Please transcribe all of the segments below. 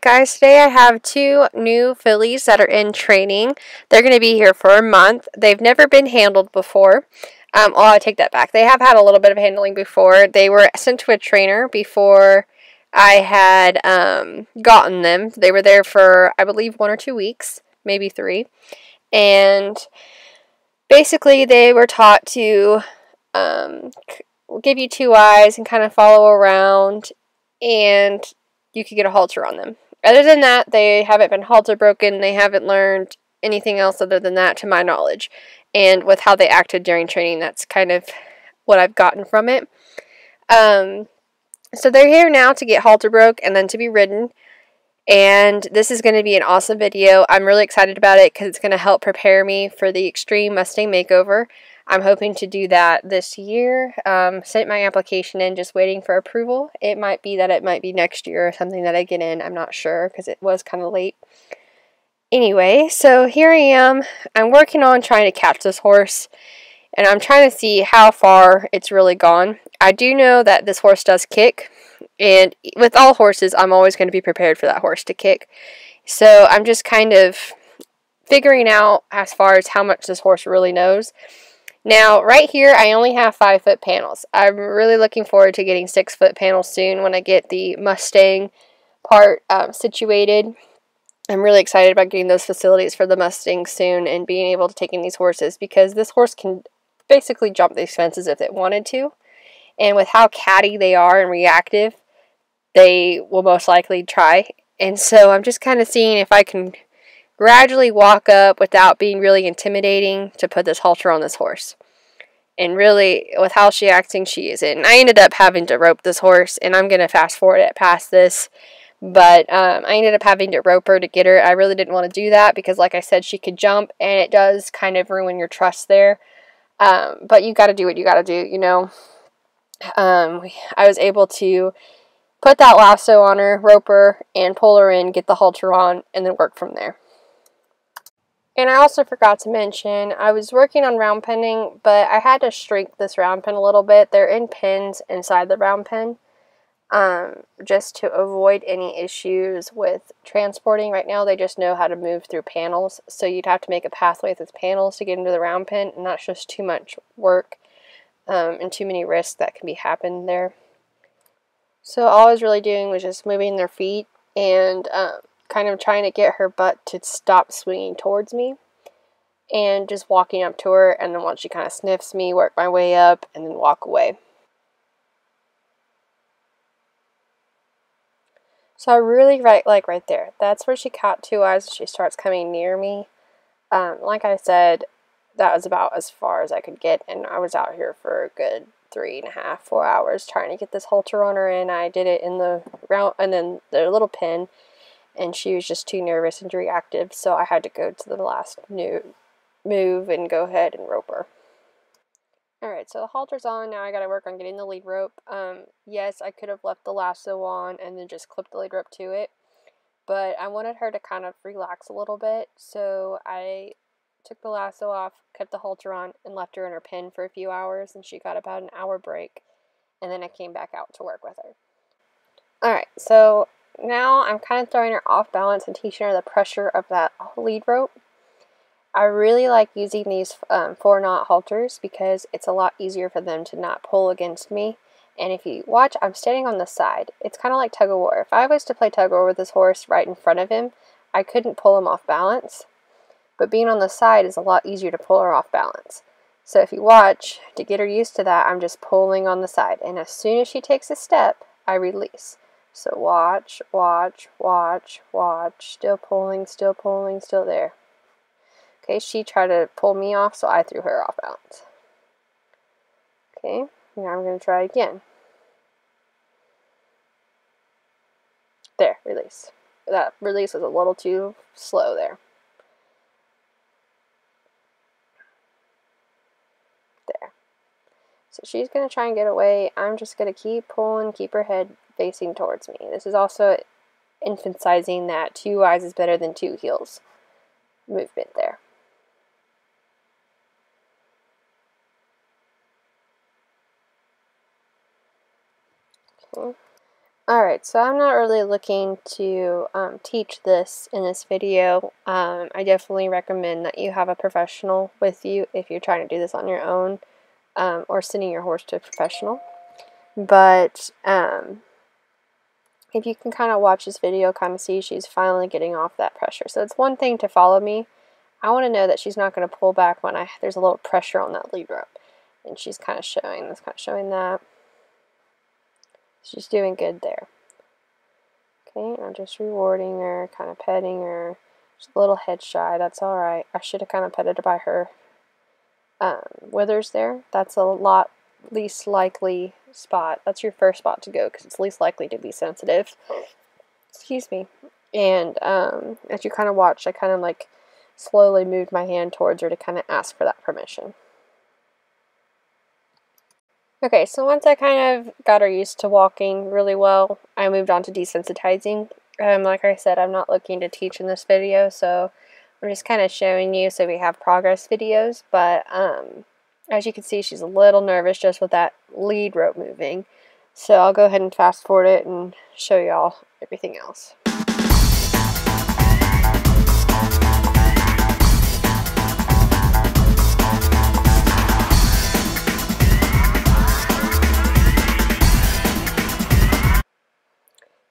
Alright guys, today I have two new fillies that are in training. They're going to be here for a month. They've never been handled before. I take that back. They have had a little bit of handling before. They were sent to a trainer before I had gotten them. They were there for, I believe, 1 or 2 weeks, maybe 3. And basically they were taught to give you 2 eyes and kind of follow around, and you could get a halter on them. Other than that, they haven't been halter broken. They haven't learned anything else other than that, to my knowledge. And with how they acted during training, that's kind of what I've gotten from it. So they're here now to get halter broke and then to be ridden. And this is going to be an awesome video. I'm really excited about it because it's going to help prepare me for the Extreme Mustang Makeover. I'm hoping to do that this year. Sent my application in, just waiting for approval. It might be that it might be next year or something that I get in. I'm not sure because it was kind of late. Anyway, so here I am. I'm working on trying to catch this horse, and I'm trying to see how far it's really gone. I do know that this horse does kick, and with all horses, I'm always going to be prepared for that horse to kick. So I'm just kind of figuring out as far as how much this horse really knows. Now, right here, I only have 5-foot panels. I'm really looking forward to getting 6-foot panels soon when I get the Mustang part situated. I'm really excited about getting those facilities for the Mustang soon and being able to take in these horses, because this horse can basically jump these fences if it wanted to. And with how catty they are and reactive, they will most likely try. And so I'm just kind of seeing if I can gradually walk up without being really intimidating to put this halter on this horse. And really, with how she acting, she is it. And I ended up having to rope this horse, and I'm going to fast forward it past this. But I ended up having to rope her to get her. I really didn't want to do that because, like I said, she could jump, and it does kind of ruin your trust there. But you got to do what you got to do, you know. I was able to put that lasso on her, rope her, and pull her in, get the halter on, and then work from there. And I also forgot to mention, I was working on round penning, but I had to shrink this round pen a little bit. They're in pins inside the round pen, just to avoid any issues with transporting. Right now, they just know how to move through panels, so you'd have to make a pathway through panels to get into the round pen, and that's just too much work and too many risks that can be happened there. So all I was really doing was just moving their feet and kind of trying to get her butt to stop swinging towards me, and just walking up to her, and then once she kind of sniffs me, work my way up and then walk away. So I really like right there, that's where she caught 2 eyes and she starts coming near me. Like I said, that was about as far as I could get, and I was out here for a good 3.5, 4 hours trying to get this halter on her, and I did it in the round and then the little pin, and she was just too nervous and reactive, so I had to go to the last move and go ahead and rope her. Alright, so the halter's on. Now I gotta work on getting the lead rope. Yes, I could have left the lasso on and then just clipped the lead rope to it, but I wanted her to kind of relax a little bit, so I took the lasso off, kept the halter on, and left her in her pen for a few hours, and she got about an hour break, and then I came back out to work with her. Alright, so now I'm kind of throwing her off balance and teaching her the pressure of that lead rope. I really like using these 4-knot halters because it's a lot easier for them to not pull against me. And if you watch, I'm standing on the side. It's kind of like tug of war. If I was to play tug of war with this horse right in front of him, I couldn't pull him off balance. But being on the side is a lot easier to pull her off balance. So if you watch, to get her used to that, I'm just pulling on the side. And as soon as she takes a step, I release. So watch, watch, watch, watch. Still pulling, still there. Okay, she tried to pull me off, so I threw her off balance. Okay, now I'm going to try again. There, release. That release was a little too slow there. There. So she's going to try and get away. I'm just going to keep pulling, keep her head facing towards me. This is also emphasizing that 2 eyes is better than 2 heels movement there. Okay. Alright, so I'm not really looking to teach this in this video. I definitely recommend that you have a professional with you if you're trying to do this on your own, or sending your horse to a professional. But if you can kind of watch this video, kind of see she's finally getting off that pressure. So it's one thing to follow me. I want to know that she's not going to pull back when there's a little pressure on that lead rope. And she's kind of showing this, kind of showing that. She's doing good there. Okay, I'm just rewarding her, kind of petting her. She's a little head shy, that's alright. I should have kind of petted her by her withers there. That's a lot least likely spot. That's your first spot to go because it's least likely to be sensitive. Excuse me. And as you kind of watch, I kind of like slowly moved my hand towards her to kind of ask for that permission. Okay, so once I kind of got her used to walking really well, I moved on to desensitizing. Like I said, I'm not looking to teach in this video, so I'm just kind of showing you so we have progress videos. But as you can see, she's a little nervous just with that lead rope moving. So I'll go ahead and fast forward it and show y'all everything else.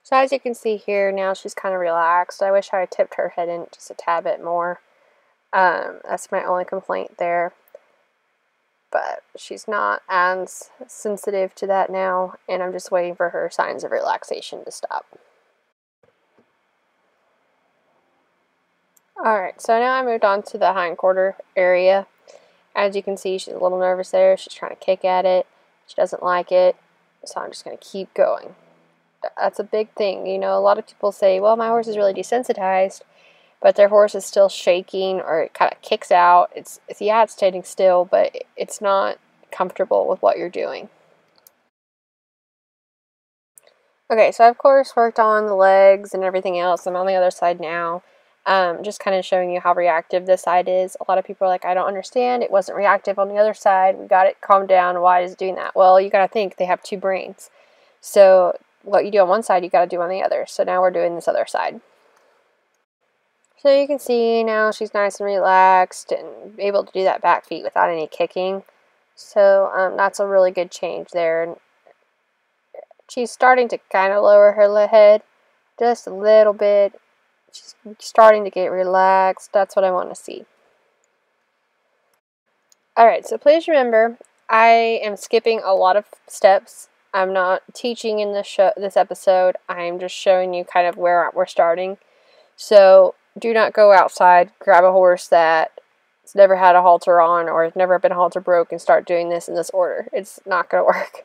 So as you can see here, now she's kind of relaxed. I wish I had tipped her head in just a tad bit more. That's my only complaint there. But she's not as sensitive to that now, and I'm just waiting for her signs of relaxation to stop. Alright, so now I moved on to the hindquarter area. As you can see, she's a little nervous there. She's trying to kick at it. She doesn't like it, so I'm just going to keep going. That's a big thing. You know, a lot of people say, well, my horse is really desensitized, but their horse is still shaking or it kind of kicks out. It's standing still, but it's not comfortable with what you're doing. Okay, so I've of course worked on the legs and everything else. I'm on the other side now. Just kind of showing you how reactive this side is. A lot of people are like, I don't understand. It wasn't reactive on the other side. We got it calmed down. Why is it doing that? Well, you got to think they have two brains. So what you do on one side, you got to do on the other. So now we're doing this other side. So you can see now she's nice and relaxed and able to do that back feet without any kicking. So that's a really good change there. She's starting to kind of lower her head just a little bit. She's starting to get relaxed. That's what I want to see. Alright, so please remember, I am skipping a lot of steps. I'm not teaching in this episode. I'm just showing you kind of where we're starting. So do not go outside, grab a horse that's never had a halter on or has never been halter broke and start doing this in this order. It's not going to work.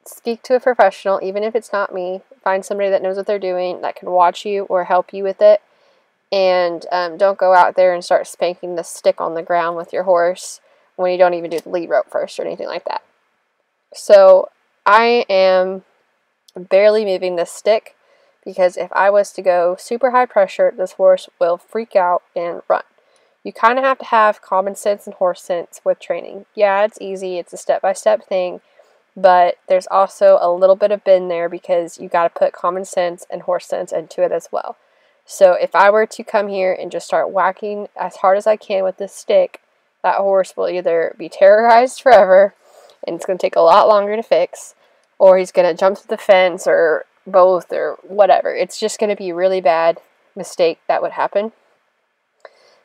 Speak to a professional, even if it's not me. Find somebody that knows what they're doing, that can watch you or help you with it. And don't go out there and start spanking the stick on the ground with your horse when you don't even do the lead rope first or anything like that. So I am barely moving this stick because if I was to go super high pressure, this horse will freak out and run. You kind of have to have common sense and horse sense with training. Yeah, it's easy. It's a step-by-step thing. But there's also a little bit of bend there because you got to put common sense and horse sense into it as well. So if I were to come here and just start whacking as hard as I can with this stick, that horse will either be terrorized forever and it's going to take a lot longer to fix, or he's going to jump to the fence or both or whatever. It's just going to be a really bad mistake that would happen.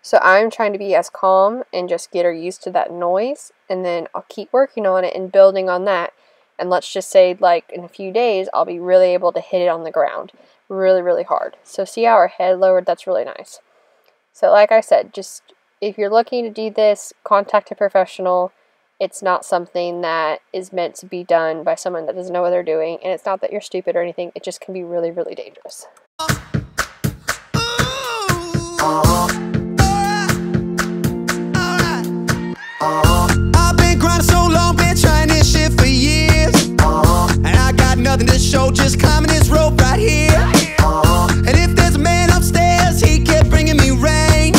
So I'm trying to be as calm and just get her used to that noise, and then I'll keep working on it and building on that. And let's just say like in a few days, I'll be really able to hit it on the ground really, really hard. So see how her head lowered? That's really nice. So like I said, just if you're looking to do this, contact a professional. It's not something that is meant to be done by someone that doesn't know what they're doing. And it's not that you're stupid or anything. It just can be really, really dangerous. I've been grinding so long, been trying this shit for years. And I got nothing to show, just climbing this rope right here. And if there's a man upstairs, he kept bringing me rain.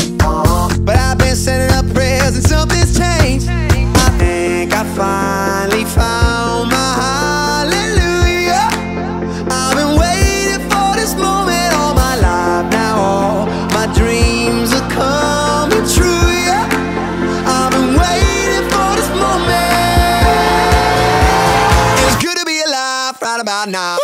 But I've been sending up prayers and something's changed. I think I finally found my hallelujah. right about now.